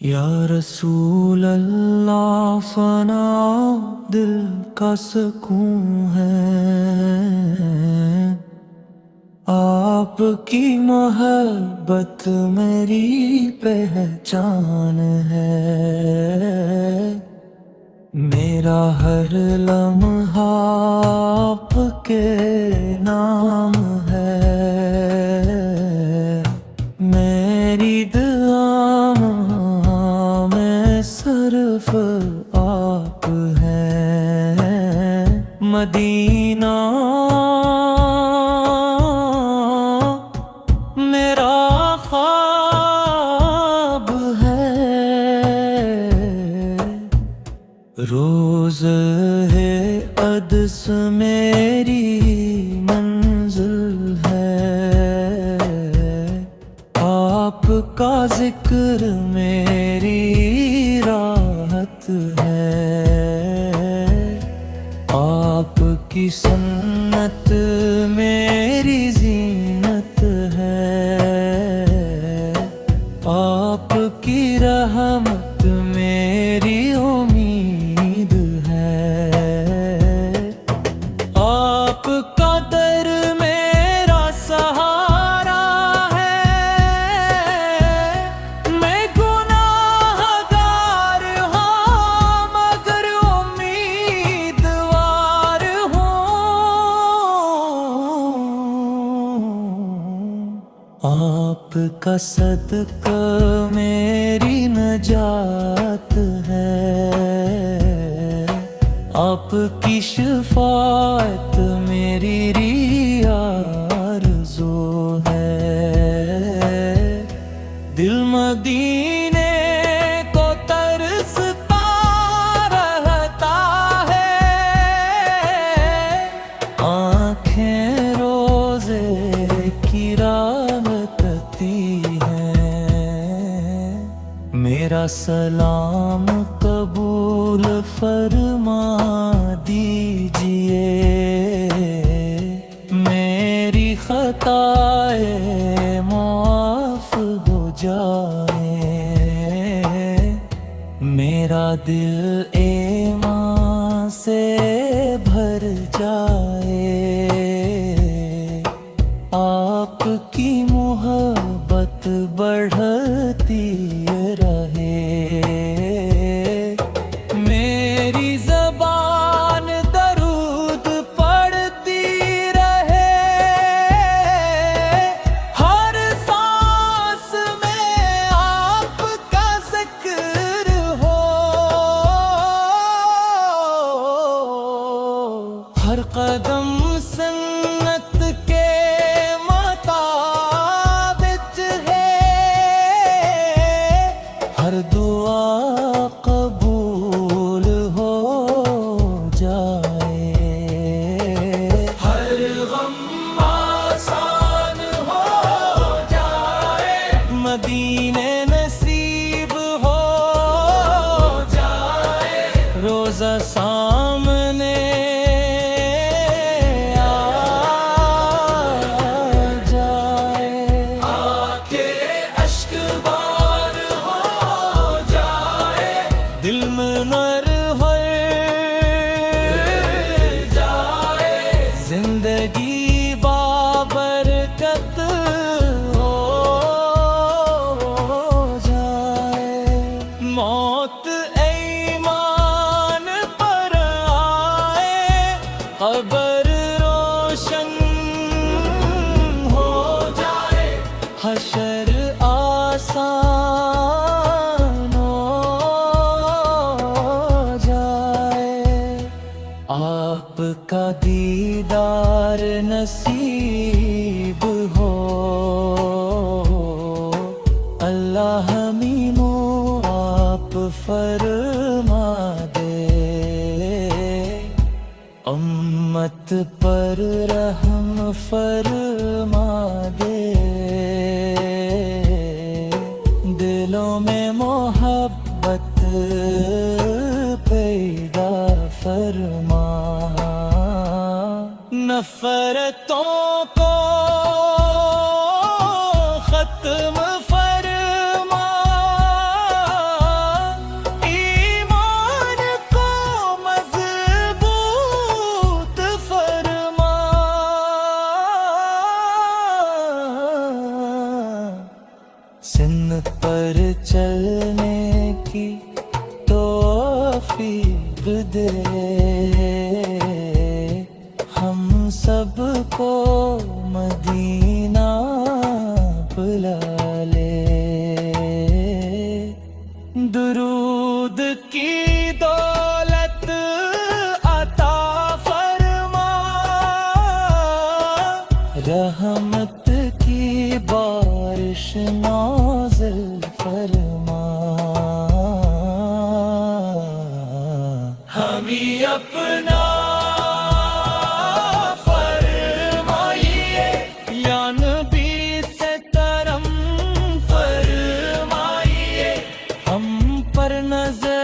या रसूल अल्लाह फना दिल का सुकून है, आपकी मोहब्बत मेरी पहचान है। मेरा हर लम्हा आपके नाम है, मेरी दुआ में सिर्फ आप हैं। मदीना मेरा ख्वाब है, रोज़ है अदस मेरी मंजिल है। आपका जिक्र मेरी राहत है, आपकी सुन्नत मेरी जीनत है। आपकी रहमत मेरी उम्मीद है, आपका दर मेरा सहारा है। मैं गुनाहगार हूँ मगर उम्मीदवार हूँ। आपका सदका मेरी नजात है, आपकी शफाअत मेरी आरज़ू है। दिल मदीने को तरसता रहता है, आँखें रोज़े की राह तकती हैं। मेरा सलाम कबूल फरमा दीजिए, मेरी खताएं माफ हो जाए। मेरा दिल ईमान से भर जाए, आपकी मोहब्बत बढ़ती रहे। मेरी ज़बान दरूद पढ़ती रहे, हर सांस में आपका जिक्र हो। हर कदम सुन्नत के मुताबिक है, हर दुआ कबूल हो जाए। हर गम आसान हो जाए, मदीने नसीब हो जाए। रोज़ा सामने आ जाए, आके अश्क बार हो जाए। दिल में नर हो जाए, जिंदगी बाबरकत हो जाए। मौत ईमान पर आए, कब्र रोशन हो जाए। हशर आसान हो जाए, आपका दीदार नसीब हो। अल्लाह मीमो आप फरमा दे, उम्मत पर रहम फरमा दे। दिलों में मोहब्बत पैदा फरमा, नफरतों को खत्म फरमा। चलने की तौफीक दे, हम सबको मदीना बुला ले। दुरूद की दौलत अता फरमा, रहमत की बारिश नाज़िल फरमा। हमी अपना फरमाइए, या नबी से करम फरमाइए, हम पर नजर